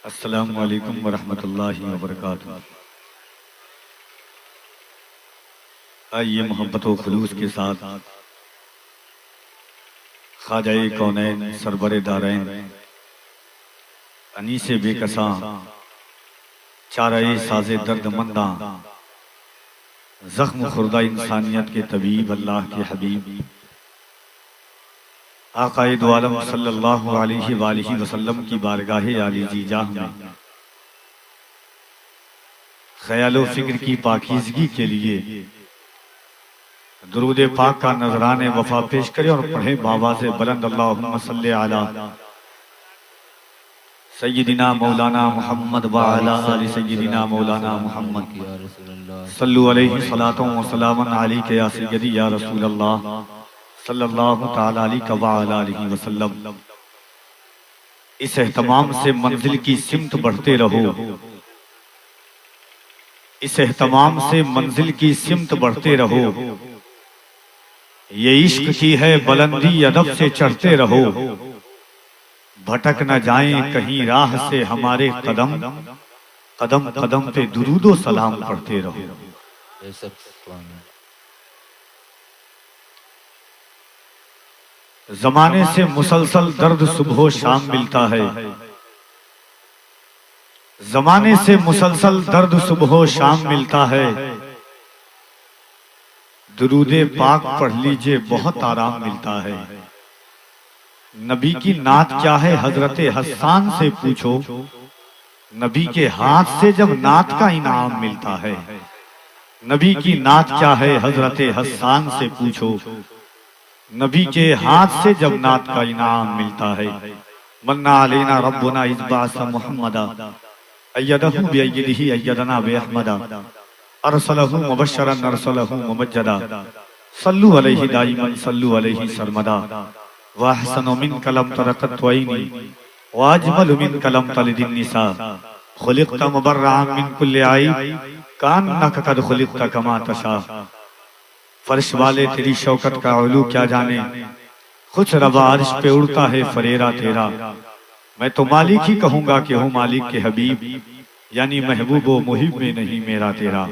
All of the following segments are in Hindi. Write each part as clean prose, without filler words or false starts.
अस्सलामु अलैकुम वरहमतुल्लाहि वबरकातुहू। आइए मोहब्बत व खुलूस के साथ ख्वाजा-ए कौनैन सरवरे दारैन अनीसे बेकसां चाराए साज़े दर्दमंदां ज़ख्म खुर्दा इंसानियत के तबीब अल्लाह के हबीब आक़ाए दो आलम सल्लल्लाहु अलैहि वसल्लम की बारगाहे आली जीजाह में ख्यालो फिक्र की पाकीज़गी के लिए दुरूद पाक का नजराने वफा पेश करें और पढ़े बाबा से बुलंद अल्लाहुम्मा सल्ली अला सय्यिदिना मौलाना मुहम्मद व अला आलि सय्यिदिना मौलाना मुहम्मद सल्लु अलैहि सलातुन व सलामुन अलैका या सय्यदी या रसूल अल्लाह सल्लल्लाहु तआला अलैहि व अला आलिहि वसल्लम। इस एहतमाम से मंजिल की सिमत बढ़ते रहो, इस एहतमाम से मंजिल की सिमत बढ़ते रहो। ये इश्क की है बुलंदी, अदब से चढ़ते रहो। भटक न जाएं कहीं राह से हमारे कदम, कदम कदम पे दुरूदो सलाम पढ़ते रहो। जमाने से मुसलसल दर्द सुबह शाम मिलता है, जमाने से मुसलसल दर्द सुबह शाम मिलता है। दुरूदे पाक पढ़ लीजिए बहुत आराम मिलता है। नबी की नात क्या है हजरते हस्सान से पूछो, नबी के हाथ से जब नात का इनाम मिलता है। नबी की नात क्या है हजरते हस्सान से पूछो, नबी के हाथ से जब नात का इनाम मिलता है। मन्ना अलैना रब्बुना इज़बास मुहम्मदा अय्यदहु बिअय्यदिही अय्यदना बिअहमदा अरसलहु मुबश्शरन अरसलहु मुमज्जदा सल्लु अलैहि दाइमन सल्लु अलैहि सरमदा वाहसनु मिन कलम तरकत वैनी वाजमलु मिन कलम तलिदिन निसा खुलिक़त मुबर्रअन मिन कुल्लि आइब कान्नका कद खुलिक़त कमा तशा। फर्श वाले तेरी शौकत का उलू क्या जाने, खुश रवा अर्श पे उड़ता है फरेरा तेरा। मैं तो मालिक ही कहूंगा कि हूँ मालिक के हबीब, यानी महबूब व मुहिब में नहीं मेरा तेरा।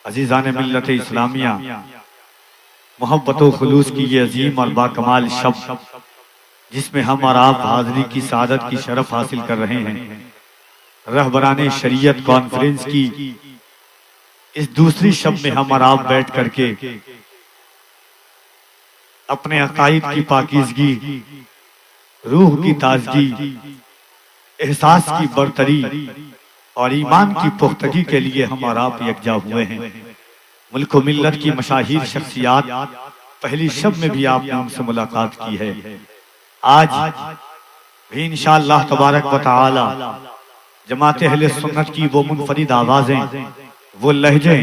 अजीजान मिल्लत इस्लामिया, मोहब्बत व खुलूस की ये अजीम और बाकमाल शब जिसमें हम और आप हाज़िरी की सादत की शरफ हासिल कर रहे हैं, रहबराने शरीयत कॉन्फ्रेंस की इस दूसरी शब में हम और आप बैठ करके अपने अकायद की पाकीज़गी, रूह की ताजगी, एहसास की बरतरी और ईमान की पुख्तगी के लिए हम और आप यकजा हुए हैं। मुल्क व मिल्लत की मशाहीर शख्सियात पहली शब में भी आपने उनसे मुलाकात की है। आज भी इंशाअल्लाह तबारक व तआला जमात अहले सुन्नत की वो मुनफरिद आवाजें, वो लहजे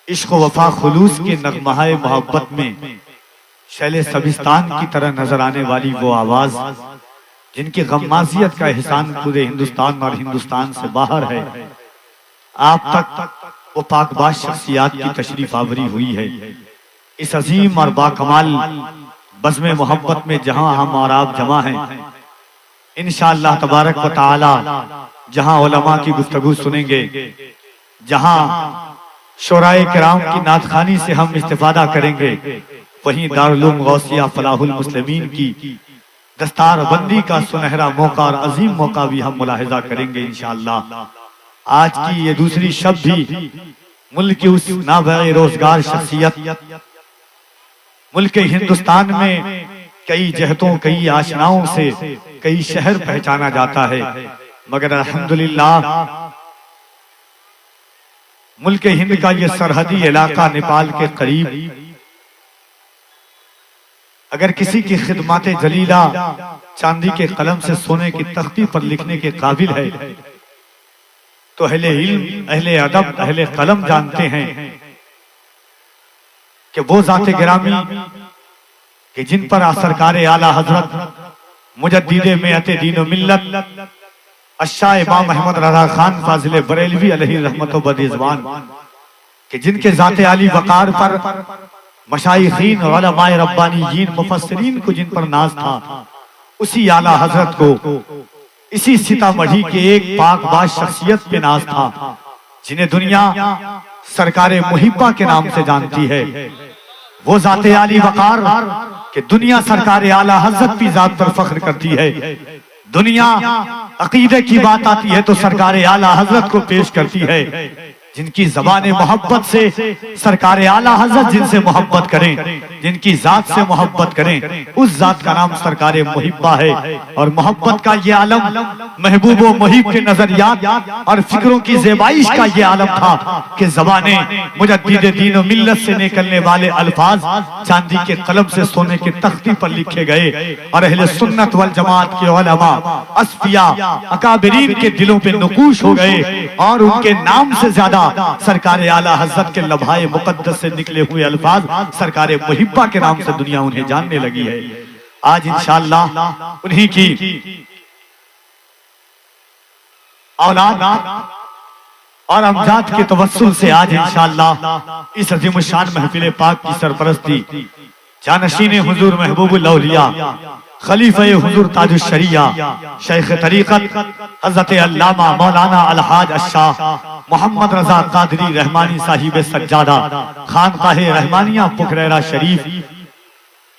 इश्क वफा खुलूस के नगमाए मोहब्बत में शैले सबिस्तान की तरह नजर आने वाली वो आवाज जिनकी गम्माजियत का एहसान पूरे हिंदुस्तान और हिंदुस्तान से बाहर है, आप तक वो पाकबाज शख्सियात की तशरीफ आवरी हुई है। इस अजीम और बाकमाल बज़्म मोहब्बत में जहां हम और आप जमा हैं, इंशाअल्लाह तबारक व तआला जहां उलमा की गुफ्तगू सुनेंगे, जहां शोराए किराम की नातखानी से हम इस्तिफादा करेंगे, वहीं दारुल उलूम गौसिया फलाहुल मुस्लिमीन की दस्तार बंदी का सुनहरा मौका और अजीम मौका भी हम मुलाहिजा करेंगे इंशाअल्लाह। आज की ये दूसरी शब भी मुल्क की उस नाबे रोजगार शख्सियत, मुल्क हिंदुस्तान में कई जहतों कई आशनाओं से कई शहर पहचाना जाता है, मगर अल्हम्दुलिल्लाह मुल्क हिंद का ये सरहदी इलाका नेपाल के करीब अगर किसी की खिदमत जलीला चांदी के कलम से सोने की तख्ती पर लिखने के काबिल है, तो अहले इल्म, अहले अदब, अहले कलम जानते हैं कि वो जाते गिरामी कि जिन पर सरकार आला हजरत मुजद्दिदे मेअते दीन व मिल्लत अशाह इमाम अहमद रज़ा खान फाजिल बरेलवी अलैहि रहमत व बदिज़वान कि जिनके जाते आली वकार पर मशाइखीन, उलमाए रब्बानीयीन, मुफस्सिरीन को जिन पर नाज था, उसी आला हजरत को इसी सीतामढ़ी के एक पाकबाज शख्सियत पे नाज था, जिन्हें दुनिया सरकारे मुहिब्बा के नाम से जानती है। वो जाते आली वकार कि दुनिया सरकारे आला हजरत की जात पर फख्र करती है। दुनिया अकीदे की बात आती है तो सरकारे आला हजरत को पेश करती है। जिनकी ज़बान मोहब्बत से सरकारे आला हजरत जिनसे मोहब्बत करें, जिनकी जात से मोहब्बत करें, उस जात का नाम सरकारे मुहिब्बा है। और मोहब्बत का ये आलम महबूब व मुहिब के नजरियात और फिक्रों की ज़ेबाइश का ये आलम था कि ज़बाने मुजद्दिद दीन व मिल्लत से निकलने वाले अल्फाज चांदी के कलम से सोने के तख्ती पर लिखे गए और अहले सुन्नत वल जमात के उलमा अस्फिया अकाबिरीन के दिलों पे नकूश हो गए और उनके नाम से ज्यादा सरकारे आला हजरत के लम्हाए मुकद्दस से निकले हुए अल्फाज सरकारे मुहिब्बा के नाम से दुनिया उन्हें जानने लगी है। आज इंशाअल्लाह उन्हीं की औलाद और अमजाद के तवस्सुल से आज इंशाअल्लाह इस अजीम शान महफिल पाक की सरपरस्ती जानशीन हुजूर महबूबुल औलिया खलीफे हुजूर ताजुश शरिया शेख तरीक़त हज़रत अल्लामा मौलाना अलहाज अशाह मोहम्मद रजा कादरी रहमानी साहिब सज्जादा खानकाह रहमानिया पुखरैरा शरीफ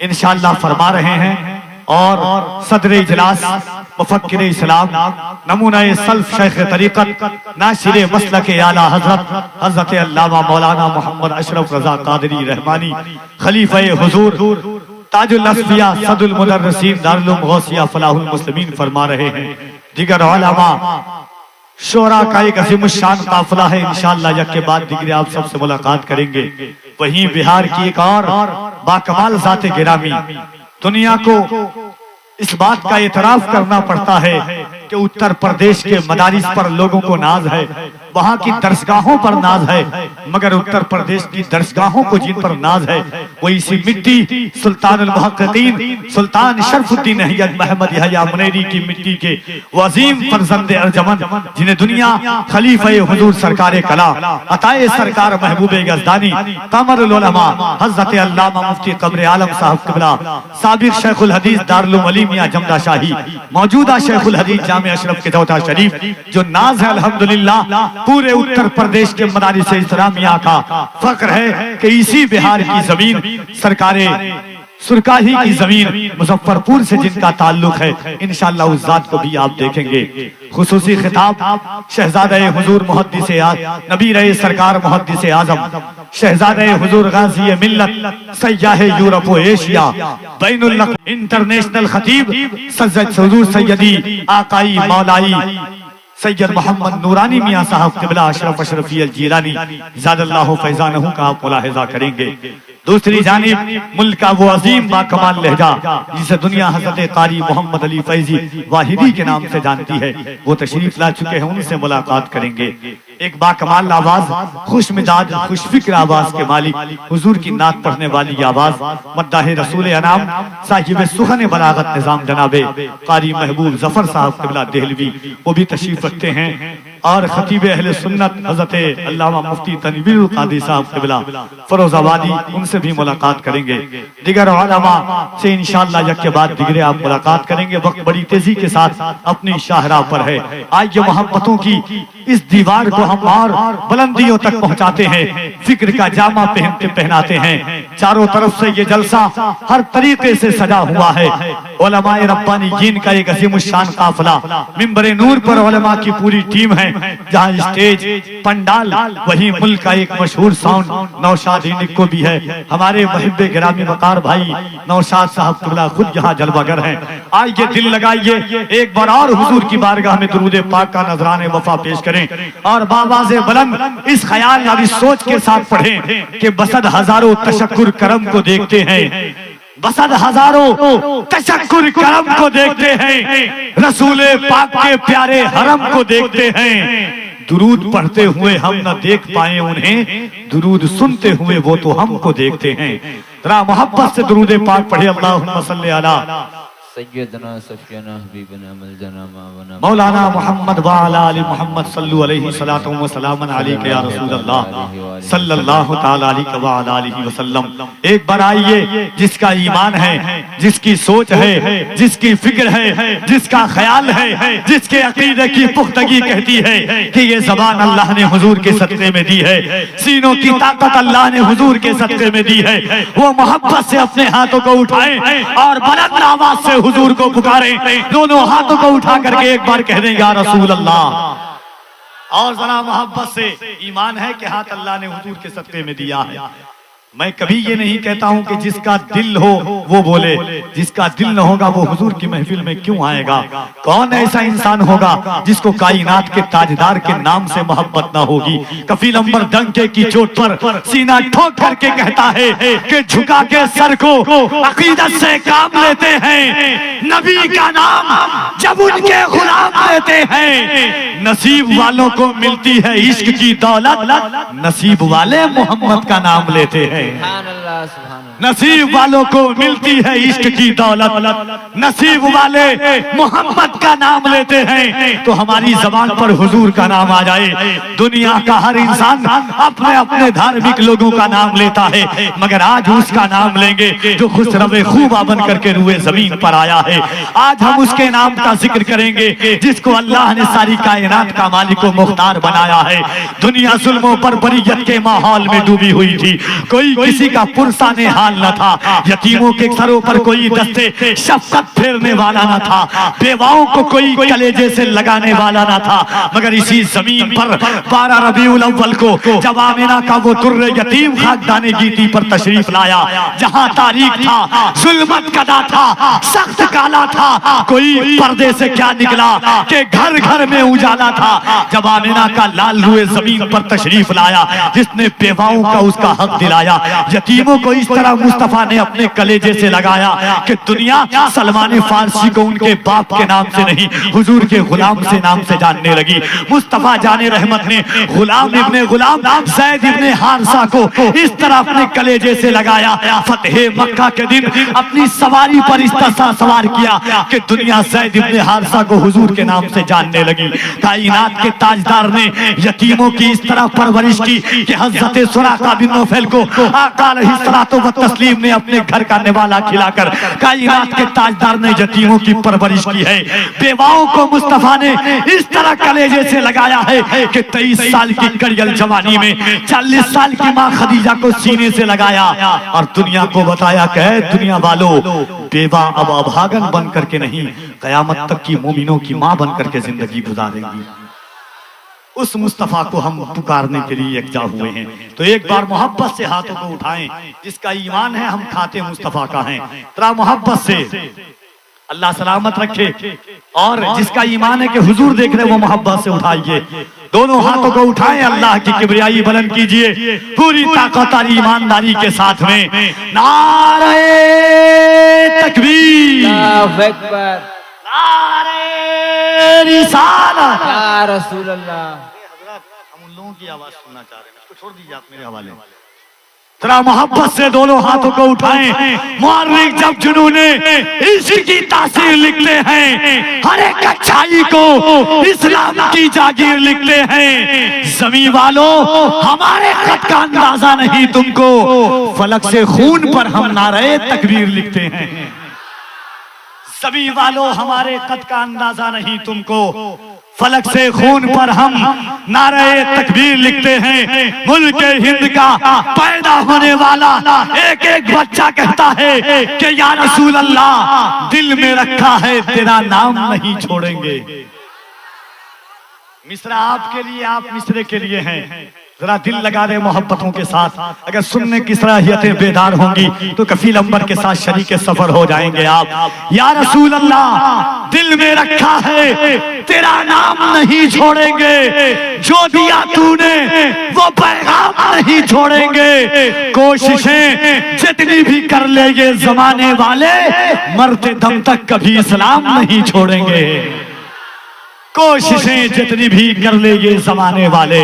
इंशाअल्लाह फरमा रहे हैं। और सदर इजलास मुफक्किर इस्लाम नमूना सल्फ शेख तरीक़त नासिर मसलक आला हजरत हज़रत अल्लामा मौलाना मोहम्मद अशरफ रजा कादरी रहमानी खलीफे हुजूर ताजुल अस्फिया सदुल मुदर्रिसीन दारुल उलूम गौसिया फलाहुल मुस्लिमीन फरमा रहे हैं। दिगर उलमा शोरा का एक अजीम शान काफिला है। इंशाअल्लाह यक के बाद दिगरे आप सबसे मुलाकात करेंगे। वहीं बिहार की एक और बाकमाल ज़ाते गिरामी दुनिया को इस बात का एतराफ करना पड़ता है कि उत्तर प्रदेश के मदारिस पर लोगों को नाज है, वहाँ की दरसगाहों पर नाज है, मगर उत्तर प्रदेश की दरसगाहों को जिन पर नाज है वो इसी मिट्टी सुल्तानुल मुहक्किकीन सुल्तान शरफुद्दीन महमद यहया मुनेरी की मिट्टी के वजीम फरजंदे अर्जमन जिन्हें दुनिया खलीफे हुजूर सरकारे कला अताए सरकार महबूबे गजदानी कमरुल उलमा हज़रत अल्लामा मुफ्ती क़ब्र आलम साहब क़िबला साबिक़ शेखुल हदीस दारुल उलूम अलीमिया जमदा शाही मौजूदा शेखुल हदीस जामे अशरफ के दौता शरीफ जो नाज है अल्हम्दुलिल्लाह पूरे उत्तर प्रदेश के मदारिस इस्लामिया का फख्र है कि इसी बिहार की जमीन सरकारे सुरकाही की जमीन मुजफ्फरपुर से जिनका ताल्लुक है इंशाअल्लाह उस जात को भी आप देखेंगे। खुसूसी खिताब शहजादे हुजूर मुहद्दिस नबी रहे सरकार मुहद्दिस आजम शहजादे हुजूर गाज़ी मिल्लत सय्याह यूरोप व एशिया बैनुल इंटरनेशनल खतीब हुजूर सैयदी आकाई मौलाई सैयद मोहम्मद नूरानी मियाँ साहब क़िबला अशरफ अशरफी अल जीलानी ज़ादल्लाहु फैज़ानहु का आप मुलाहिज़ा करेंगे। दूसरी जानिब मुल्क का वो अजीम बाकमाल लहजा जिसे दुनिया हज़रत क़ारी मोहम्मद अली फैजी वाहिदी के नाम से जानती है, वो तशरीफ ला चुके हैं, उनसे मुलाकात करेंगे। एक बाकमाल आवाज खुश मिजाज खुशफिक्र आवाज के मालिक हुजूर की नात पढ़ने वाली आवाज मद्दाह रसूल अनाम साहिब सुखन बलागत निजाम जनाबे क़ारी महबूब जफर साहब क़िबला देहलवी वो भी तशरीफ रखते हैं। और खतीब अहले सुन्नत हज़रत अल्लामा मुफ्ती तनवीरुल क़ादी साहब क़िबला फरोज़ाबादी उनसे भी मुलाकात करेंगे। दिगर उलमा से इंशाअल्लाह यक के बाद दिगरे आप मुलाकात करेंगे। वक्त बड़ी तेजी के साथ अपनी शाहराह पर है। आइए मोहब्बतों की इस दीवार को हम और बुलंदियों तक पहुंचाते हैं, फिक्र का जामा पहनाते हैं। चारों तरफ से ये जलसा हर तरीके से सजा हुआ है। उलमाए रब्बानीयीन का एक अजीम शान काफिला मिंबर नूर पर उलमा की पूरी टीम है, जहाँ स्टेज पंडाल वही मुल्क का एक मशहूर साउंड नौशाद इंडिक को भी है। हमारे मुहिब्बे गिरामी वकार भाई नौशाद साहब क़िबला खुद यहाँ जलवागर हैं। आइए दिल लगाइए एक बार और हुजूर की बारगाह में दुरूद पाक का नजराने वफा पेश करें और बाबाज़े बुलंद इस ख्याल और इस सोच के साथ पढ़ें कि बसद हजारों तशक्कुर करम को देखते हैं, बसद हजारों तशक्कुर करम को देखते हैं, रसूले पाक के प्यारे हरम को देखते हैं। दुरूद पढ़ते हुए हम न देख पाए उन्हें, दुरूद सुनते हुए वो तो हमको देखते हैं। जरा मोहब्बत से दुरूद पाक पढ़े। अल्लाहुम्मा सल्ली अला सैयदना सफियाना हबीबना मलजना मावना मौलाना मोहम्मद व अला आलि मोहम्मद सल्लु अलैहि सलातु व सलामन अलैका या रसूल अल्लाह सल्लल्लाहु तआला अलैहि व अला आलिहि वसल्लम। एक बार आइए, जिसका ईमान है, जिसकी सोच है, जिसकी फिक्र है, जिसका ख्याल है, जिसके अकीदे की पुख्तगी कहती है कि ये ज़बान अल्लाह ने हुजूर के सदक़े में दी है, सीनों की ताकत अल्लाह ने हुजूर के सदक़े में दी है, वो मोहब्बत से अपने हाथों को उठाएं और बुलंद आवाज से हुजूर को पुकारें। दोनों हाथों को उठा करके एक बार कह दें या रसूल अल्लाह। और जरा मोहब्बत से, ईमान है कि हाथ अल्लाह ने हुजूर के सदक़े में दिया है। मैं कभी ये नहीं कहता हूं कि जिसका दिल हो वो बोले, जिसका दिल न होगा वो हुजूर की महफिल में क्यों आएगा। कौन ऐसा इंसान होगा जिसको कायनात के ताजदार के नाम से मोहब्बत ना होगी। कफील अंबर डंके की चोट पर सीना ठोक करके कहता है कि झुका के सर को अकीदत से काम लेते हैं, नबी का नाम जब उनके गुलाम लेते हैं, नसीब वालों को मिलती है इश्क की दौलत, नसीब वाले मोहम्मद का नाम लेते हैं। नसीब वालों को मिलती है इश्क की दौलत, नसीब वाले मोहम्मद का नाम लेते हैं। तो हमारी जबान पर हुजूर का नाम आ जाए। दुनिया का हर इंसान अपने अपने धार्मिक लोगों का नाम लेता है, मगर आज उसका नाम लेंगे जो खुशरवे खूबा बन करके रूए जमीन पर आया है। आज हम उसके नाम का जिक्र करेंगे जिसको अल्लाह ने सारी कायनात का मालिक व मुख्तार बनाया है। दुनिया जुल्मों पर बरियत के माहौल में डूबी हुई थी, कोई किसी का पुरसाने हाल न था, यतीमों के सरों पर कोई दस्ते शफकत फेरने वाला न था, बेवाओं को कोई कलेजे से लगाने वाला न था। मगर इसी जमीन पर 12 रबीउल अव्वल को जब आमिना का वो तुर्रे यतीम खाकदाने गीती पर तशरीफ लाया, जहां तारीख था, जुल्मत कदा था, सख्त काला था, कोई पर्दे से क्या निकला कि घर घर में उजाला था। जब आमिना का लाल रुए जमीन पर तशरीफ लाया, जिसने बेवाओं का उसका हक दिलाया, यतीमों को इस तरह मुस्तफा ने अपने कलेजे से लगाया कि दुनिया सलमान फारसी को उनके बाप के नाम से नहीं, हुजूर के गुलाम से नाम से जानने लगी। मुस्तफा जाने रहमत ने गुलाम इब्ने गुलाम ज़ैद इब्ने हारिसा को इस तरह अपने कलेजे से लगाया। फतेह मक्का के दिन अपनी सवारी पर इस तरह सवार किया कि दुनिया ज़ैद इब्ने हारिसा को हुजूर के नाम से जानने लगी। कायनात के ताजदार ने यतीमों की इस तरह परवरिश की कि हज़रत सुराका बिन नौफल को आका अलैहिस्सलातु व तस्लीम ने अपने घर का निवाला खिलाकर कायनात के ताजदार ने यतीमों की परवरिश की है। बेवाओं को मुस्तफा ने इस तरह कलेजे से लगाया है कि 23 साल की कड़ियल जवानी में 40 साल की माँ खदीजा को सीने से लगाया और दुनिया को बताया कि दुनिया वालों, बेवा अब अभागन बन करके नहीं, कयामत तक की मोमिनों की माँ बन करके जिंदगी गुजारेंगी। उस मुस्तफा को हम पुकारने के लिए एकजा हुए हैं। तो एक बार मोहब्बत से हाथों को उठाएं। जिसका ईमान है हम खाते मुस्तफा का हैं, तरा मोहब्बत से अल्लाह सलामत रखे। और जिसका ईमान है कि हुजूर देख रहे वो मोहब्बत से उठाइए। दोनों हाथों को उठाएं, अल्लाह की किबरियाई बुलंद कीजिए पूरी ताकत और ईमानदारी के साथ में। नारे तकबीर, अल्लाहु अकबर, नारे रिसालत, या रसूल अल्लाह। हम उन लोगों की आवाज सुनना चाह रहे हैं, इसको छोड़ दीजिए आप मेरे हवाले। जरा मोहब्बत से दोनों हाथों को उठाएं। मुअर्रिख जब जुनूने इश्क की तासीर लिखते हैं, हर एक अच्छाई को इस्लाम की जागीर लिखते हैं। ज़मीं वालों, हमारे खत का अंदाजा नहीं तुमको, फलक से खून पर हम नारे तकबीर लिखते हैं। ज़मीं वालों, हमारे खत का अंदाजा नहीं तुमको, फलक से खून पर हम नारे तकबीर लिखते हैं। मुल्क हिंद का पैदा होने वाला एक एक बच्चा कहता है कि या रसूल अल्लाह, दिल में रखा है तेरा नाम नहीं छोड़ेंगे। मिसरा आपके लिए, आप मिसरे के लिए हैं। जरा दिल लगा दे मोहब्बतों के साथ। अगर सुनने की सलाहियतें बेदार होंगी तो कफील अंबर के साथ शरीक सफर हो जाएंगे आप। या रसूल अल्लाह, दिल में रखा है तेरा नाम नहीं छोड़ेंगे, जो दिया तूने वो पैगाम नहीं छोड़ेंगे। कोशिशें जितनी भी कर ले ये जमाने वाले, मरते दम तक कभी इस्लाम नहीं छोड़ेंगे। कोशिशें जितनी भी कर ले ये जमाने वाले,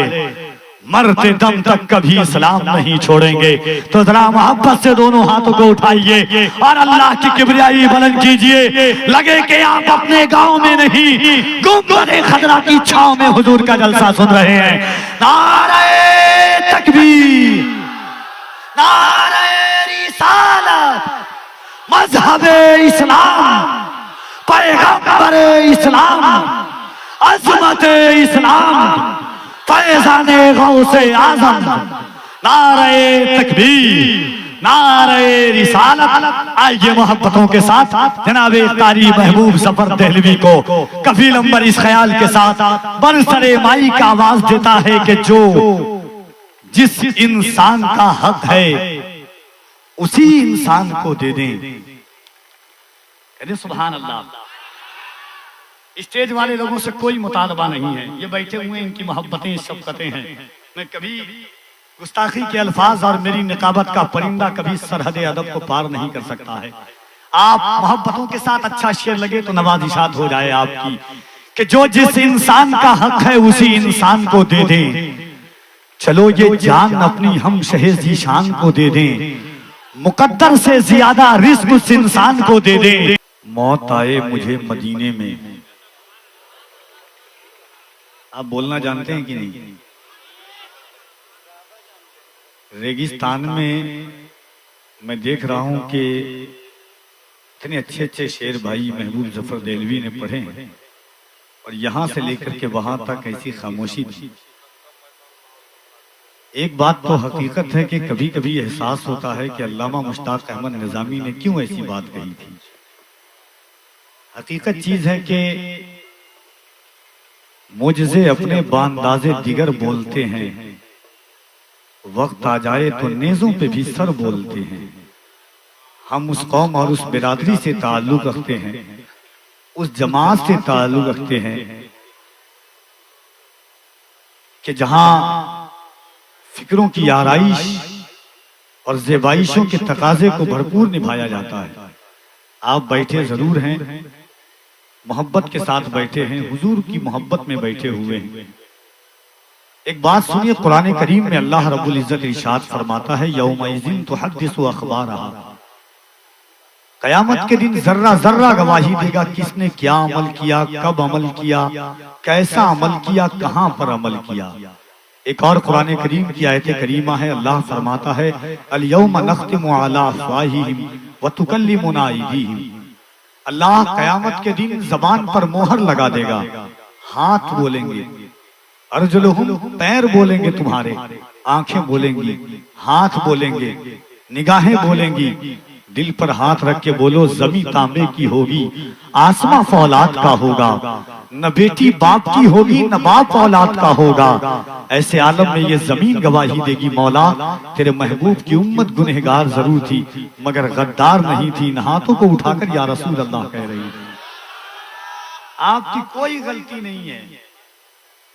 मरते दम तक कभी इस्लाम नहीं छोड़ेंगे। तो जरा मोहब्बत से दोनों हाथों को उठाइए और अल्लाह की किबरियाई बुलंद कीजिए। लगे कि आप अपने गांव में नहीं, गुंबद खदरा की छांव में हुजूर का जलसा सुन रहे हैं। नारे तकबीर, नारे रिसालत, मजहबे इस्लाम, पैगंबर इस्लाम, अज़मत इस्लाम, फैज़ाने गौसे आज़म, नारे तकबीर, नारे रिसालत। आइए मोहब्बतों के साथ जनाबे कारी महबूब ज़फ़र दहलवी को कफील अंबर इस ख्याल के साथ बरसरे माई का आवाज देता है कि जो जिस इंसान का हक है उसी इंसान को दे दें। कहते सुभान अल्लाह। स्टेज वाले लोगों से कोई मुतालबा नहीं है, ये बैठे हुए इनकी मोहब्बतें शफ़क़तें हैं। मैं कभी गुस्ताखी के अल्फाज और मेरी निकाबत का परिंदा कभी सरहद अदब को पार नहीं कर सकता है। आप मोहब्बतों के साथ अच्छा शेर लगे तो नवाजिशात हो जाए आपकी कि जो जिस इंसान का हक है उसी इंसान को दे दें। चलो ये जान अपनी हम शहेज़ी शान को दे दें, मुकद्दर से ज्यादा रिस्क उस इंसान को दे दें। मौत आए मुझे मदीने में। आप बोलना जानते हैं कि नहीं? रेगिस्तान में मैं देख रहा हूं कि इतने अच्छे अच्छे शेर भाई महबूब ज़फ़र दहलवी ने पढ़े हैं और यहां से लेकर के वहां तक ऐसी खामोशी थी। एक बात तो हकीकत है कि कभी कभी एहसास होता है कि अल्लामा मुश्ताक अहमद निज़ामी ने क्यों ऐसी बात कही थी। हकीकत चीज है कि मुझसे अपने बांदाज़े दिगर बोलते हैं, वक्त आ जाए तो नेज़ों पे भी सर बोलते हैं। हम उस कौम और उस बिरादरी से ताल्लुक रखते हैं, उस जमात से ताल्लुक रखते हैं कि जहां फिक्रों की आराइश और ज़ेबाइशों के तकाजे को भरपूर निभाया जाता है। आप बैठे जरूर हैं, मोहब्बत के साथ बैठे हैं, हुजूर की मोहब्बत में बैठे हुए हैं। एक बात सुनिए, कुरान करीम में अल्लाह रब्बुल इज्जत इरशाद फरमाता है यौमइज़िन तुहद्दिसु अख़बारहा। कयामत के दिन जर्रा जर्रा गवाही देगा किसने क्या अमल किया, कब अमल किया, कैसा अमल किया, कहां पर अमल किया। एक और कुरान करीम की आयत करीमा है, अल्लाह फरमाता है अल यौमा नख्तिमु अला अफ़वाहिहिम व तुकल्लिमुना अयदीहिम। अल्लाह कयामत के दिन जबान पर मोहर लगा देगा, हाथ बोलेंगे, अर्जुलुहुम पैर बोलेंगे तुम्हारे, आंखें बोलेंगी, हाथ बोलेंगे, निगाहें बोलेंगी। दिल पर हाथ रख के बोलो जमी तांबे की होगी, आसमां फौलाद का होगा, न बेटी बाप की होगी न बाप औलाद का होगा। ऐसे आलम में ये जमीन गवाही देगी मौला तेरे महबूब की उम्मत गुनहगार जरूर थी मगर गद्दार नहीं थी। इन हाथों को उठाकर या रसूल अल्लाह कह रही है, आपकी कोई गलती नहीं है।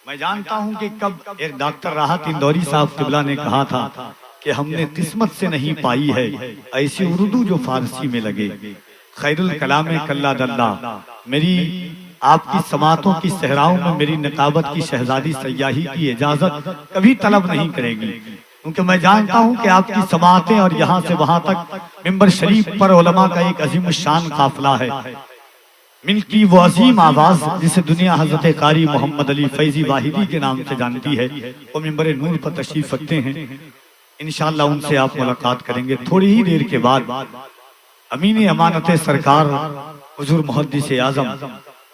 मैं जानता हूं कि कब एक डॉक्टर राहत इंदौरी साहब किबला ने कहा था कि हमने किस्मत से नहीं पाई है ऐसी उर्दू जो फारसी में लगे। खैरुल कलाम कल्ला दल्ला मेरी आपकी समातों की सहराओं में मेरी निकाबत की शहजादी सयाही की इजाजत कभी तलब नहीं करेगी, क्योंकि मैं जानता हूं कि आपकी समातें और यहाँ से वहां तक मिंबर शरीफ पर उलमा का एक अजीम शान काफिला है। मिलकी वो अजीम आवाज जिसे दुनिया हजरत कारी मोहम्मद अली फैजी वाहिदी के नाम से जानती है, वो मिंबर नूर पर तशरीफ रखते हैं। इंशाअल्लाह उनसे आप मुलाकात करेंगे थोड़ी ही देर के बाद। अमीन अमानत सरकार हुजूर मुहद्दिस आजम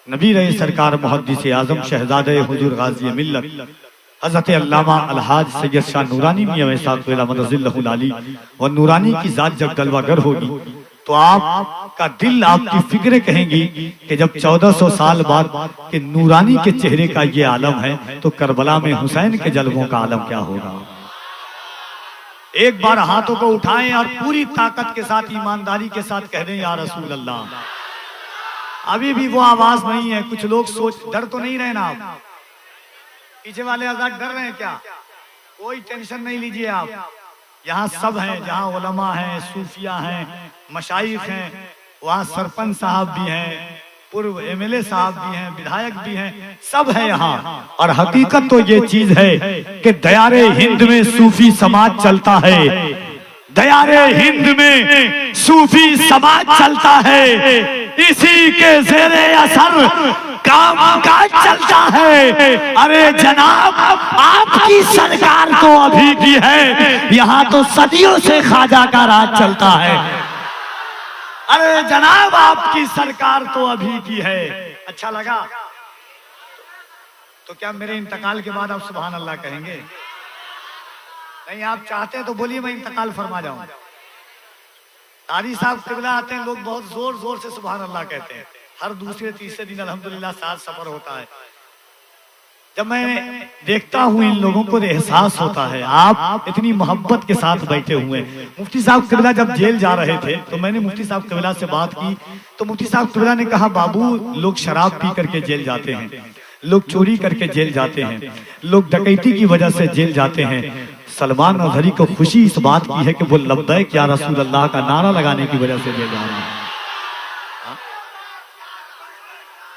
नबी रहे सरकार मुहद्दिस आजम शहजादे हुजूर गाजी मिल्लत हजरत अल्लामा अलहाज सैयद शाह नूरानी मियां मदजिल्लहुल आली व नूरानी की जात जब गलवागर होगी तो आपका दिल आपकी फिक्र कहेंगी कि जब 1400 साल बाद के नूरानी के चेहरे का ये आलम है तो करबला में हुसैन के जलवों का आलम क्या होगा। एक बार हाथों को उठाएं और पूरी ताकत के साथ ईमानदारी के साथ कह दें या रसूल अल्लाह। अभी भी वो आवाज नहीं है। कुछ लोग सोच डर तो नहीं रहे ना आप, पीछे वाले आजाद डर रहे हैं क्या? कोई टेंशन नहीं लीजिए आप, यहाँ सब हैं, जहाँ उलमा हैं, सूफिया हैं, मशाइख हैं, वहाँ सरपंच साहब भी हैं, पूर्व एमएलए साहब भी हैं, विधायक भी हैं, सब है यहाँ। और हकीकत तो ये चीज है कि दयारे हिंद में सूफी समाज चलता है, दयारे हिंद में सूफी समाज चलता है, इसी के ज़ेरे असर कामकाज चलता है। अरे जनाब आपकी सरकार तो अभी की है, यहाँ तो सदियों से ख्वाजा का राज चलता है। अरे जनाब आपकी सरकार तो अभी की है। अच्छा लगा तो क्या मेरे इंतकाल के बाद आप सुभान अल्लाह कहेंगे? नहीं, आप चाहते हैं तो बोलिए, मैं इंतकाल फरमा जाऊं। कारी साहब किबला आते हैं, लोग बहुत जोर जोर से सुभान अल्लाह कहते हैं। हर दूसरे तीसरे दिन अल्हम्दुलिल्लाह साथ सफर होता है। जब मैं देखता हूँ इन लोगों को एहसास होता है, आप इतनी मोहब्बत के साथ बैठे हुए हैं। मुफ्ती साहब किबला जब जेल जा रहे थे तो मैंने मुफ्ती साहब किबला से बात की, तो मुफ्ती साहब किबला ने कहा, बाबू लोग शराब पी करके जेल जाते हैं, लोग चोरी करके जेल जाते हैं, लोग डकैती की वजह से जेल जाते हैं। सलमान अज़हरी को खुशी इस बात की है कि वो लब्बैक या रसूल अल्लाह का नारा लगाने की वजह से जेल जा रहे हैं।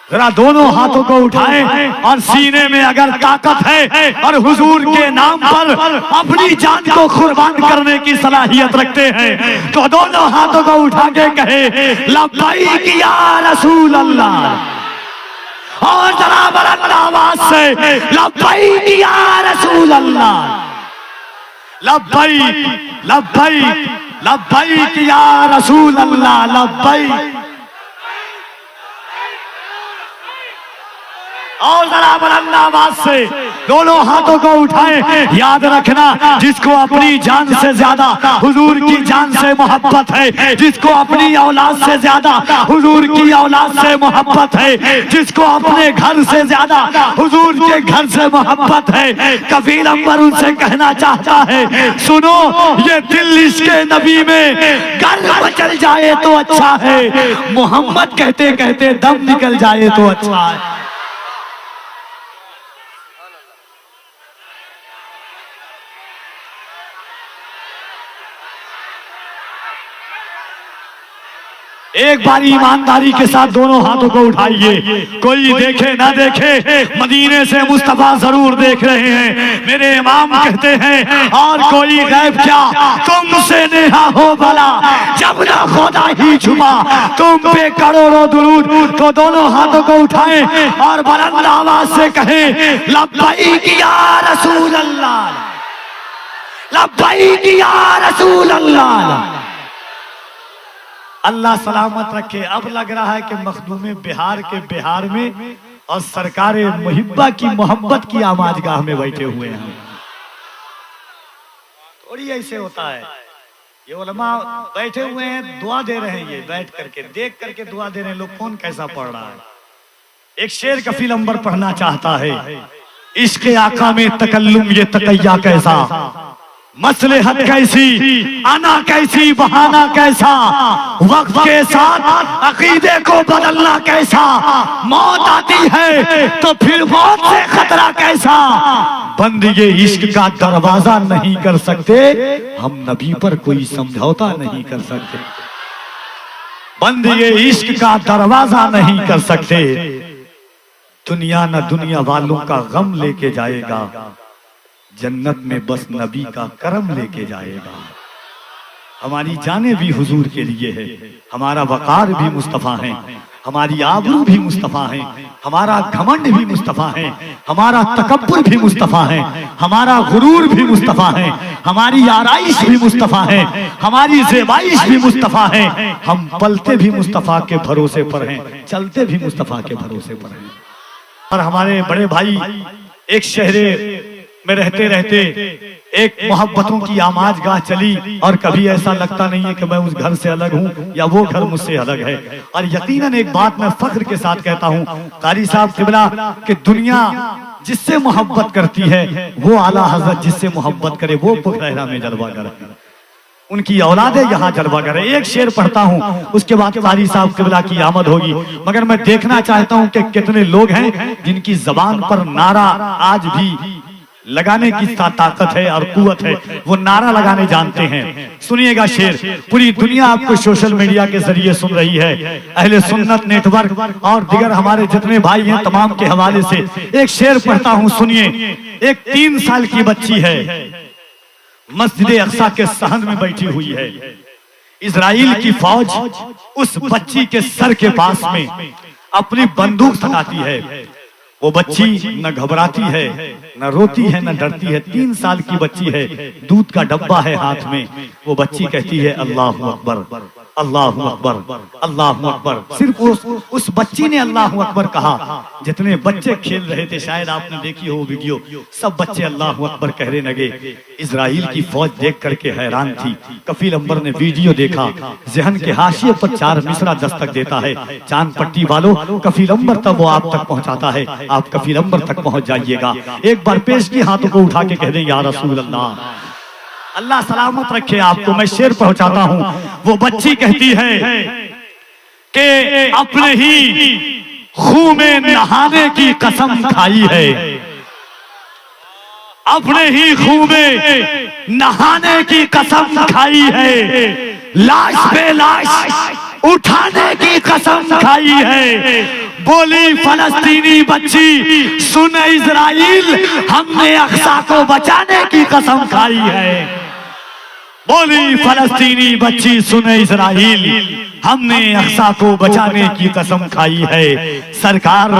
जरा दोनों हाथों को उठाएं और सीने में अगर ताकत है और हुजूर के नाम पर अपनी जान को कुर्बान करने की सलाहियत रखते हैं तो दोनों हाथों को उठा के कहे लब्बैक या रसूल अल्लाह। और जरा बुलंद आवाज से लब्बैक या रसूल अल्लाह, लब्बैक लब्बैक लब्बैक या रसूल अल्लाह, लब्बैक। और जरा बुलंद आवाज से दोनों हाथों को उठाएं। याद रखना, जिसको अपनी जान से ज्यादा हुजूर की जान से मोहब्बत है, जिसको अपनी औलाद से ज्यादा हुजूर की औलाद से मोहब्बत है, जिसको अपने घर से ज्यादा हुजूर के घर से मोहब्बत है, कफील अंबर उनसे कहना चाहता है, सुनो ये दिल इसके नबी में गर्व चल जाए तो अच्छा है, मोहम्मद कहते कहते दम निकल जाए तो अच्छा है। एक बार ईमानदारी के साथ दोनों हाथों को उठाइए। कोई देखे ना देखे, मदीने से मुस्तफा जरूर देख रहे हैं। मेरे इमाम कहते हैं, और कोई गैब क्या तुमसे नेहा हो भला, जब ना खुदा ही छुपा तुम पे करोड़ों दुरूद। तो दोनों हाथों को उठाएं और बुलंद आवाज से कहें लब्बैक या रसूल अल्लाह, लब्बैक या रसूल अल्लाह। अल्लाह सलामत रखे। अब लग रहा है कि मखदूम बिहार के बिहार में और सरकार मुहिब्बा की मोहब्बत की आमाजगाह में बैठे हुए हैं। थोड़ी ऐसे होता है, ये उलमा बैठे हुए हैं, दुआ दे रहे हैं, ये बैठ करके देख करके दुआ दे रहे हैं। लोग कौन कैसा पढ़ रहा है। एक शेर कफील अंबर पढ़ना चाहता है, इश्क़े आका में तकल्लुम ये तकैया कैसा, मसलहत कैसी, आना कैसी, बहाना कैसा, वक्त के साथ अकीदे को बदलना कैसा, मौत आती है तो फिर मौत से खतरा कैसा, बंदे इश्क का दरवाजा नहीं कर सकते, हम नबी पर कोई समझौता नहीं कर सकते। बंदे इश्क का दरवाजा नहीं कर सकते। दुनिया न दुनिया वालों का गम लेके जाएगा, जन्नत में बस नबी का करम लेके जाएगा। हमारी जाने भी हुजूर के लिए है, हमारा वकार भी मुस्तफा है, हमारी आबरू भी मुस्तफा है, हमारा घमंड भी मुस्तफा है, हमारा तकब्बुर भी मुस्तफा है, हमारा गुरूर भी मुस्तफा है, हमारी आराइश भी मुस्तफा है, हमारी ज़ेबाइश भी मुस्तफा है। हम पलते भी मुस्तफा के भरोसे पर हैं, चलते भी मुस्तफा के भरोसे पर हैं। और हमारे बड़े भाई एक शहरे में रहते रहते एक मोहब्बतों की आमाजगाह चली, और कभी ऐसा लगता नहीं है कि मैं उस घर से अलग हूँ या वो घर मुझसे अलग है। और यकीनन एक बात मैं फख्र के साथ कहता हूँ, कारी साहब किबला कि दुनिया जिससे मोहब्बत करती है वो आला हजरत जिससे मोहब्बत करे वो पुखरहरा में जलवा करे, उनकी औलादे यहाँ जलवा करे। एक शेर पढ़ता हूँ, उसके बाद कारी साहब किबला की आमद होगी। मगर मैं देखना चाहता हूँ कि कितने लोग हैं जिनकी जबान पर नारा आज भी लगाने की ताकत है और कुव्वत है, वो नारा लगाने जानते हैं। सुनिएगा शेर, पूरी दुनिया आपको सोशल मीडिया के जरिए सुन रही है, अहले सुन्नत नेटवर्क और दिगर हमारे जितने भाई हैं तमाम के हवाले से एक शेर पढ़ता हूं, सुनिए। एक 3 साल की बच्ची है, मस्जिद अक्सा के सहन में बैठी हुई है। इजराइल की फौज उस बच्ची के सर के पास में अपनी बंदूक सटाती है। वो बच्ची न घबराती है, न रोती है, न डरती है। 3 साल की बच्ची है, दूध का डब्बा है हाथ में। वो बच्ची कहती है अल्लाहु अकबर, अल्लाहु अकबर, अल्लाहु अकबर। सिर्फ उस बच्ची ने अल्लाहु अकबर कहा। जितने बच्चे खेल रहे थे, शायद आपने देखी हो वीडियो, सब बच्चे अल्लाहु अकबर कहने लगे। इजराइल की फौज देख करके हैरान थी। कफील अंबर ने वीडियो देखा, जहन के हाशिए पर 4 मिसरा दस्तक देता है। चांद पट्टी वालों, कफील अंबर तक वो आप तक पहुंचाता है, आप कफील अंबर तक पहुंच जाइएगा। एक बार पेश की हाथों को उठा के कह दें या रसूल अल्लाह, अल्लाह सलामत रखे आपको। मैं शेर पहुंचाता हूं। वो बच्ची कहती है कि अपने ही खून में नहाने की कसम खाई है, अपने ही खून में नहाने की कसम खाई है, लाश पे लाश उठाने की कसम खाई है। बोली फलस्तीनी बच्ची, सुन इजराइल, हमने अक्सा को बचाने की कसम खाई है। बोली फलस्तीनी बच्ची, सुन इजराइल, हमने अक्सा को बचाने की कसम खाई है। सरकार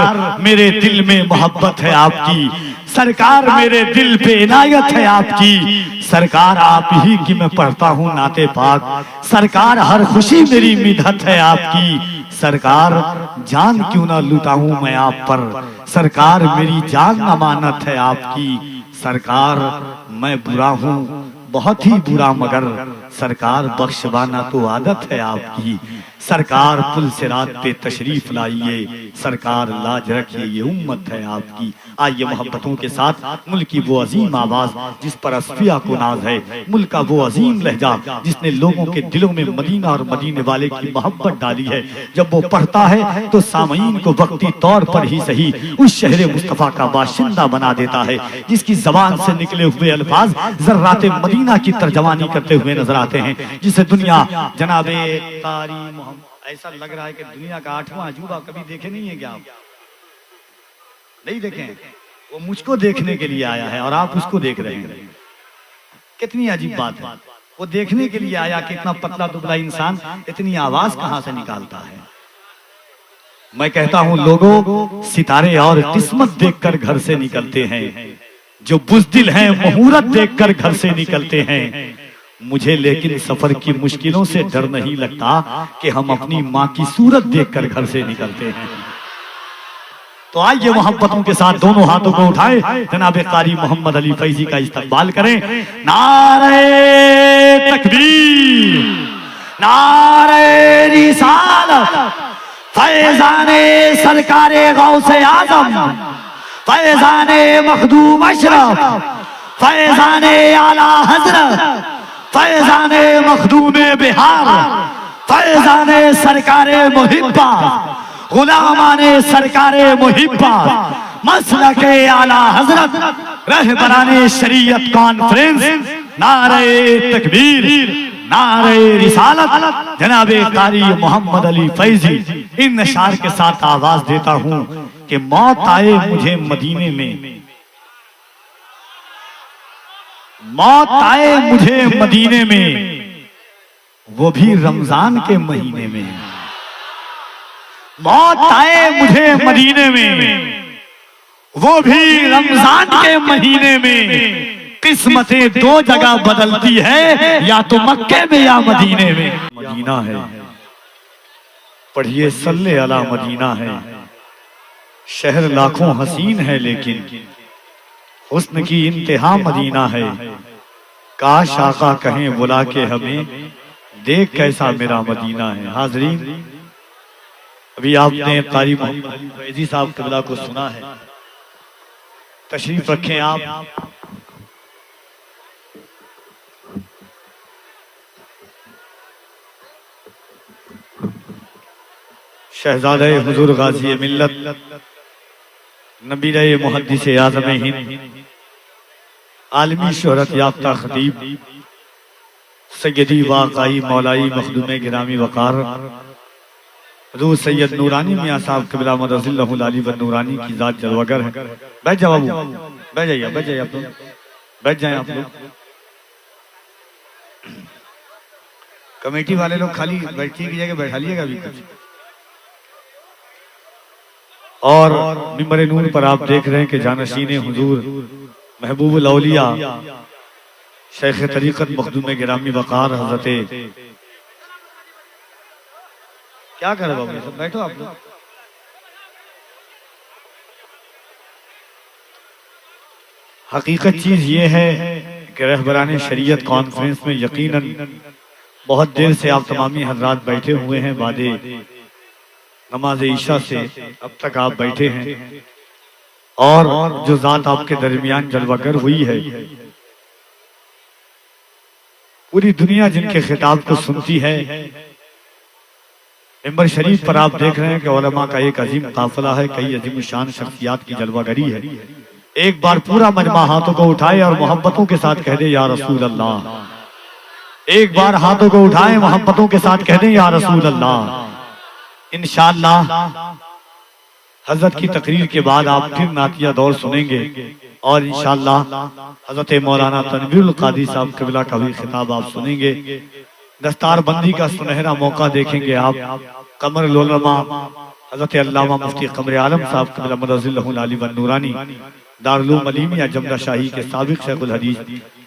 मेरे दिल में मोहब्बत है आपकी, सरकार मेरे दिल पे इनायत है आपकी। सरकार आप ही की मैं पढ़ता हूँ नाते पाक, सरकार हर खुशी मेरी मिदहत है आपकी। सरकार जान क्यों ना लुटाऊं मैं आप पर, सरकार मेरी जान अमानत है आपकी। सरकार मैं बुरा हूँ, बहुत ही बुरा, मगर सरकार बख्शवाना तो आदत है आपकी। सरकार पुल सिरात पे तशरीफ लाइए, सरकार लाज रखिए ये उम्मत है आपकी। आइए मोहब्बतों के साथ मुल्क की वो अजीम आवाज जिस पर असफिया को नाज है, मुल्क का वो अजीम लहजा जिसने लोगों के दिलों में मदीना और मदीने वाले की मोहब्बत डाली है, जब वो पढ़ता है तो सामईन को वक्ती तौर पर ही सही उस शहर मुस्तफा का बाशिंदा बना देता है, जिसकी जबान से निकले हुए अल्फाज ज़र्राते मदीना की तर्जमानी करते हुए नजर आते हैं, जिसे दुनिया जनाबे कारी मोहम्मद, ऐसा लग रहा है कि दुनिया का 8वां अजूबा कभी देखे नहीं है क्या आप? नहीं देखे? वो मुझको देखने के लिए आया है और आप उसको देख रहे हैं। कितनी अजीब बात है। वो देखने के लिए आया कि इतना पतला दुबला इंसान इतनी आवाज कहां से निकालता है। मैं कहता हूं लोगों, सितारे और किस्मत देखकर घर से निकलते हैं, जो बुज़दिल हैं मुहूर्त देखकर घर से निकलते हैं। मुझे लेकिन सफर की मुश्किलों से डर नहीं लगता कि हम अपनी माँ की सूरत देखकर घर से निकलते हैं। तो आइए मोहब्बतों के साथ दोनों हाथों को उठाएं, जनाब कारी मोहम्मद अली फैजी का इस्तकबाल करें। नारे तकबीर, नारे रिसालत, फैजाने सरकारे गौसे आजम, फैजाने मखदूम अशरफ, फैजाने आला हजरत, फैजाने मखदूमे बिहार, फैजाने सरकारे मुहिब्बा, गुलामाने सरकारे मुहिब्बा, मसलके आला हजरत, रहबराने शरीयत कॉन्फ्रेंस, नारे तकबीर, नारे रिसालत, जनाबे कारी मोहम्मद अली फैजी। इन अशार के साथ आवाज देता हूं कि मौत आए मुझे मदीने में, मौत आए मुझे मदीने में, वो भी रमजान के महीने में। मौत आए मुझे मदीने में, वो भी रमजान के महीने में। किस्मतें 2 जगह बदलती है, या तो मक्के में या मदीने में। मदीना है, पढ़िए सल्ले अला मदीना है। शहर लाखों हसीन है लेकिन हुस्न की इंतहा मदीना है। काश आका कहें बुला के हमें, देख कैसा मेरा मदीना है। हाजरीन, अभी आपने कारी मोहम्मद अली फैजी साहब क़िबला को सुना है, तशरीफ रखें आप। शहजादे हुजूर गाज़ी मिल्लत, नबी रहे मुहद्दिस आज़म हिंद, आलमी शोहरत याफ्ता खतीब सैयदी वाक़ई मौलाई मखदूम गिरामी वकार हज़रत सैयद नूरानी मियां साहब क़िबला मदज़िल्लहुल आली व नूरानी की ज़ात जलवागर है। बैठ जाओ बाबू, बैठ जाइए आप लोग, बैठ जाएं आप लोग। कमेटी वाले लोग खाली बैठने की जगह बैठा लिएगा अभी कुछ। और मिंबर नूर पर आप देख रहे हैं कि जानशीन हुजूर महबूबुल औलिया शेख तरीक़त मखदूम गिरामी वकार हज़रत क्या कर रहे बाबू, सब बैठो आप लोग। हकीकत चीज ये है कि रहबरान शरीयत कॉन्फ्रेंस में यकीनन बहुत देर से आप तमामी हजरात बैठे हुए हैं। बादे नमाज ईशा से अब तक आप बैठे हैं और जो जात आपके दरमियान जलवागर हुई है, पूरी दुनिया जिनके खिताब को सुनती है। मिंबर शरीफ पर आप देख रहे हैं कि उलमा का एक अजीम काफिला है, कई अजीम शान शख्सियात की जलवागरी है। एक बार पूरा मजमा हाथों को उठाए और मोहब्बतों के साथ कह दे या रसूल अल्लाह। एक बार हाथों को उठाए मोहब्बतों के साथ कह दे या रसूल अल्लाह। इंशाअल्लाह हजरत की तकरीर के बाद आप फिर नातिया दौर सुनेंगे और इंशाअल्लाह हजरत मौलाना तनवीरुल कादी साहब क़िबला का भी खिताब आप सुनेंगे। दस्तार बंदी का सुनहरा मौका देखेंगे आप। कमर उलमा हजरत अल्लामा मुफ्ती कमर आलम साहब क़िबला मदज़िल्लहुल आली व नूरानी दारुल मलीमिया जमदा शाही के साबिक शेखुल हदीस,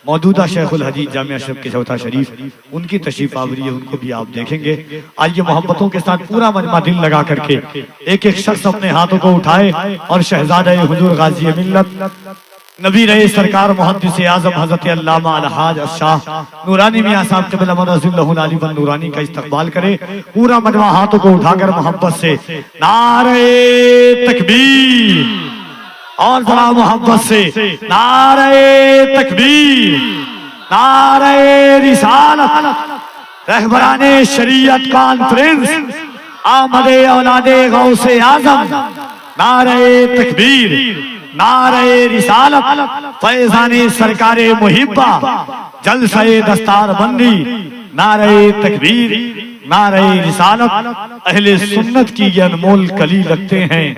मौजूदा शेखुल हदीस जामिया अशरफ के चौथा शरीफ, उनकी तशरीफ आवरी है, उनको भी आप देखेंगे। आइए मोहब्बतों के साथ पूरा मजमा दिल लगा करके एक एक शख्स अपने हाथों को उठाए और शहजादे हुजूर गाज़ी मिल्लत नबी रहे सरकार मुहद्दिस आज़म हज़रत अल्लामा अलहाज शाह नूरानी मियां साहब क़िबला मदज़िल्लहुल आली व नूरानी का इस्तकबाल करे। पूरा मजमा हाथों को उठाकर मोहब्बत से नारे तकबीर, और जरा मोहब्बत से नारे तकबीर, नारे रिसालत। रहबराने शरीयत कॉन्फ्रेंस आमदे औलादे गौसे आज़म, नारे तकबीर, नारे रिसालत। फैज़ाने सरकारे मुहिब्बा, जलसे दस्तार बंदी, नारे तकबीर, नारे रिसालत। अहले सुन्नत की ये अनमोल कली लगते हैं।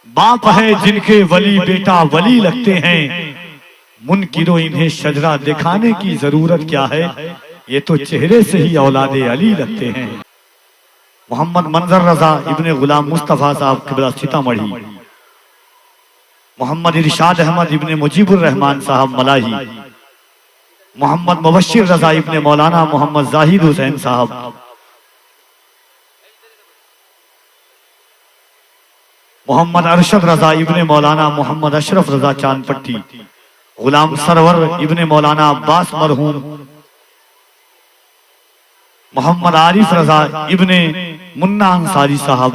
बाप है जिनके वली बेटा वली लगते हैं। मुनकिरो इन्हें शजरा दिखाने की जरूरत क्या है, ये तो चेहरे से ही औलादे अली लगते हैं। मोहम्मद मंजर रजा इब्ने गुलाम मुस्तफा साहब क़िबला सीतामढ़ी, मोहम्मद इरशाद अहमद इब्ने मुजीबुर रहमान साहब मलाही, मोहम्मद मुबश्शिर रजा इब्ने मौलाना मोहम्मद जाहिद हुसैन साहब, मोहम्मद अरशद रजा इब्ने मौलाना मोहम्मद अशरफ रजा चांदपट्टी, गुलाम सरवर इब्ने मौलाना अब्बास मरहूम, मोहम्मद आरिफ रजा इब्ने मुन्ना अंसारी साहब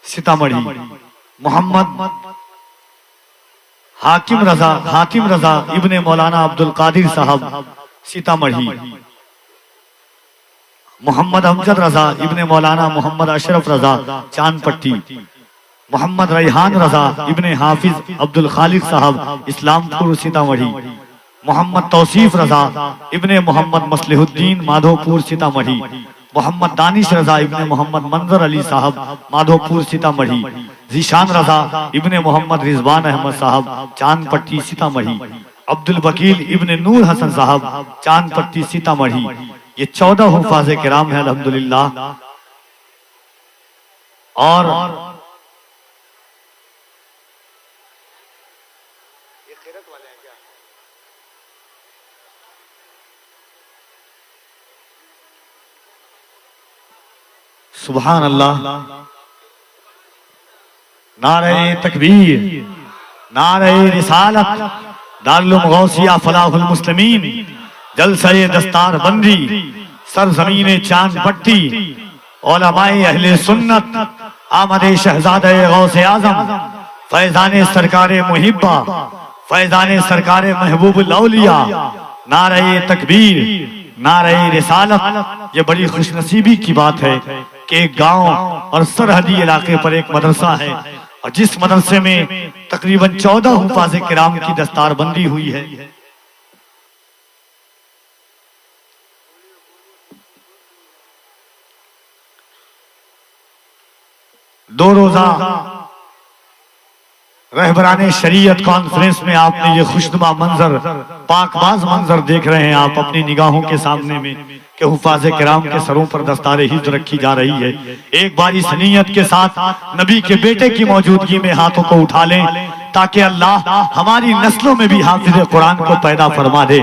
सीतामढ़ी, मोहम्मद हाकिम रजा इब्ने मौलाना अब्दुल कादिर साहब सीतामढ़ी, मोहम्मद अमजद रजा इब्ने मौलाना मोहम्मद अशरफ रजा चांदपट्टी, मोहम्मद रैहान रजा इब्ने हाफिज अब्दुल खालिक साहब इस्लामपुर सीतामढ़ी, मोहम्मद तौसीफ रजा इब्ने मोहम्मद मसलिहुद्दीन माधोपुर सीतामढ़ी, मोहम्मद दानिश रजा इब्ने मोहम्मद मंजर अली साहब माधोपुर सीतामढ़ी, जीशान रजा इब्ने मोहम्मद रिजवान अहमद साहब चांदपट्टी सीतामढ़ी, अब्दुल वकील इब्ने नूर हसन साहब चांदपट्टी सीतामढ़ी। ये 14 हुफाज़े किराम है अल्हम्दुलिल्लाह। और सुभान अल्लाह, नारे तकबीर, नारे रिसालत, दारुल गौसिया फलाहुल मुस्लिमीन, जलसे दस्तार बंदी, सरजमीन चांदपट्टी, उलमाए अहले सुन्नत, आमदे शहजादे गौसे आजम, फैजाने सरकारे मुहिब्बा, फैजाने सरकारे महबूबुल औलिया, नारे तकबीर, नारे रिसालत। ये बड़ी खुशनसीबी की बात है कि एक गांव और सरहदी इलाके पर एक मदरसा है और जिस मदरसे में तकरीबन 14 हुफाज़े किराम की दस्तारबंदी हुई है, दो रोजा रहबराने शरीयत कॉन्फ्रेंस में आपने ये खुशनुमा मंजर, पाकबाज मंजर देख रहे हैं आप अपनी निगाहों के सामने में कि हुफाज़े किराम के सरों पर दस्तारे हिफ्ज़ रखी जा रही है। एक बार इस नीयत के साथ नबी के बेटे की मौजूदगी में हाथों को उठा लें ताकि अल्लाह हमारी नस्लों में भी हाफिज कुरान को पैदा फरमा दे।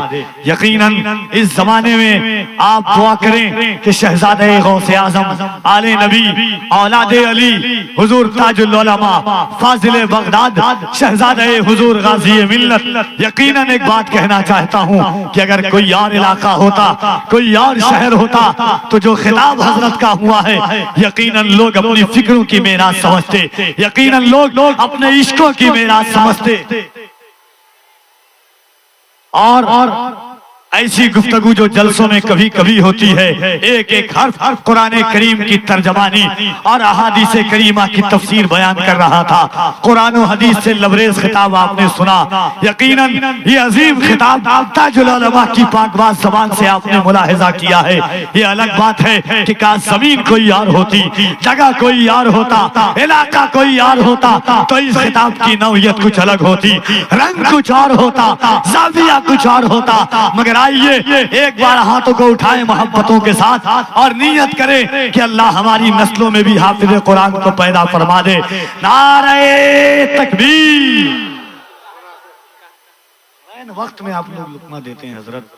यकीनन इस जमाने में आप दुआ करें कि शहजादे गौसे आजम आले नबी औलादे अली हुजूर ताजुल उलमा फाजिल बगदाद शहजादे हुजूर गाजी मिल्लत, यकीनन एक बात कहना चाहता हूँ कि अगर कोई और इलाका होता, कोई और शहर होता, तो जो खिताब हजरत का हुआ है यकीनन लोग अपनी फिक्रों की मेराज समझते, यकीनन लोग अपने इश्कों की मेराज समझते। और ऐसी गुफ्तगू जो जलसों में कभी कभी होती है, एक एक हर्फ कुरान करीम की तर्जमानी और अहादीस करीमा की तफसीर बयान कर रहा था। कुरान और हदीस से लबरेज खिताब आपने सुना। यकीनन ये अजीम खिताब ताजुल उलमा की पाकबाज ज़बान से आपने मुलाहिजा किया है। ये अलग बात है कि काश जमीन कोई और होती, जगह कोई और होता, इलाका कोई और होता, तो इस खिताब की नौयत कुछ अलग होती, रंग कुछ और होता, ज़ाविया कुछ और होता। मगर आइए एक बार हाथों को उठाएं मोहब्बतों के साथ और नियत करें कि अल्लाह हमारी नस्लों में भी हाफिज कुरान को पैदा फरमा दे। नारे तकबीर। वक्त में आप लोग लुकमा देते हैं हजरत।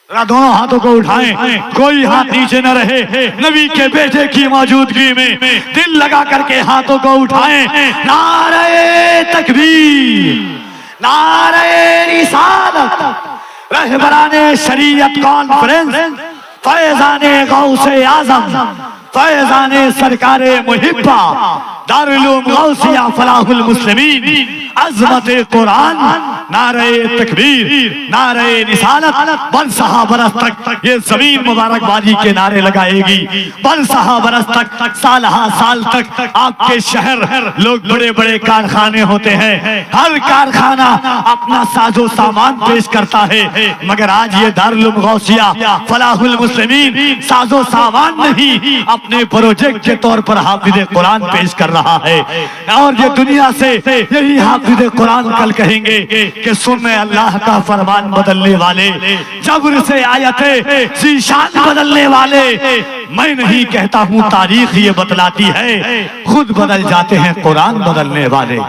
दोनों हाथों को उठाएं, कोई हाथ नीचे न रहे। नबी के बेटे की मौजूदगी में दिल लगा करके हाथों को उठाएं। नारे तकबीर, नारे रिसालत, रहबराने शरीयत कॉन्फ्रेंस, फैजाने गौसे आजम, फैजाने सरकारे मुहिब्बा, दारुल उलूम गौसिया फलाहुल मुस्लिमीन, अज़मत कुरान, नारे तकबीर, नारे रिसालत, बरसहा बरस तक ये जमीन मुबारकबादी के नारे लगाएगी। बरसहा बरस तक, सालहा साल तक आपके शहर लोग बड़े बड़े कारखाने होते हैं, हर कारखाना अपना साजो सामान पेश करता है, मगर आज ये दारुल उलूम गौसिया फलाहुल मुस्लिमीन साजो सामान नहीं, अपने प्रोजेक्ट के तौर पर हाफिज कुरान पेश कर रहा है। और ये दुनिया से यही हाफिज कुरान कल कहेंगे कि सुन अल्लाह का फरमान बदलने वाले, जबर से आयते ज़ीशान बदलने वाले। मैं नहीं कहता हूँ, तारीख ये बतलाती है, खुद बदल जाते हैं कुरान बदलने वाले।